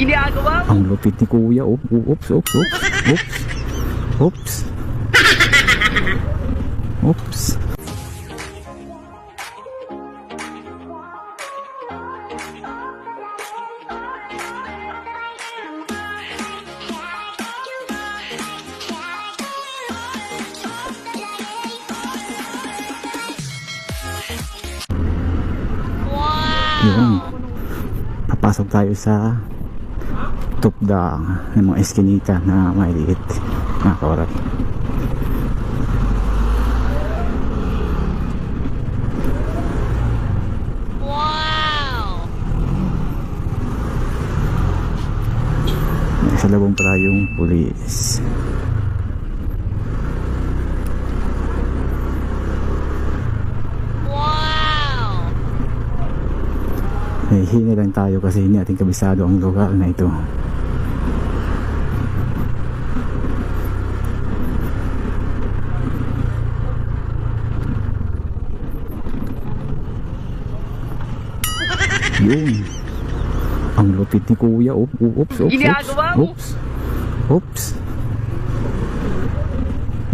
ginagawa mo? Ang lupit ni kuya. Oh. Oops, oops, oops. Oops. Oops. Oops. Yun. Papasok tayo sa tupdang ng mga eskinita na maliit na kawarat. Wow! May salabong pala yung pulis. Hingi lang tayo kasi hindi natin kabisado ang lugar na ito. Yun. Ang lupit ni kuya. Oops, oops, oops. Ginagawa mo? Oops. Oops.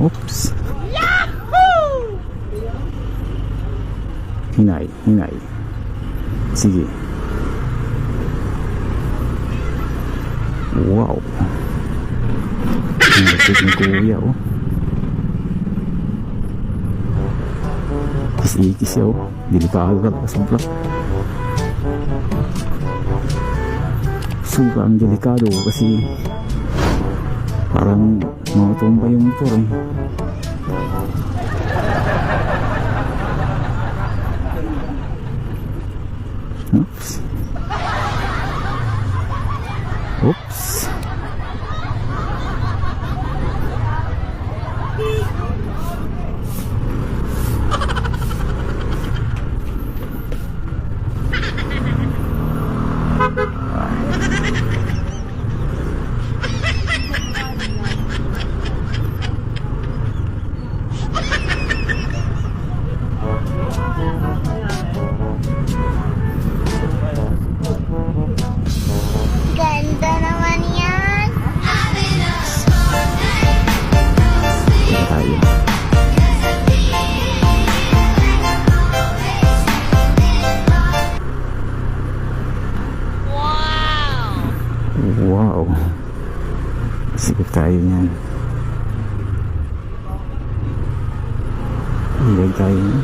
Oops. Yahoo! Hinay, hinay. Sige. Wow. Ang lupit ni kuya, oh. Kis-ikis siya, oh. Delikado talaga sobra. Sobrang delikado kasi parang mautumba yung motor, eh. Oops. Oops. Ganda naman yan. Tayo. Wow. Sikip tayo niyan. Ilag tayo niyan.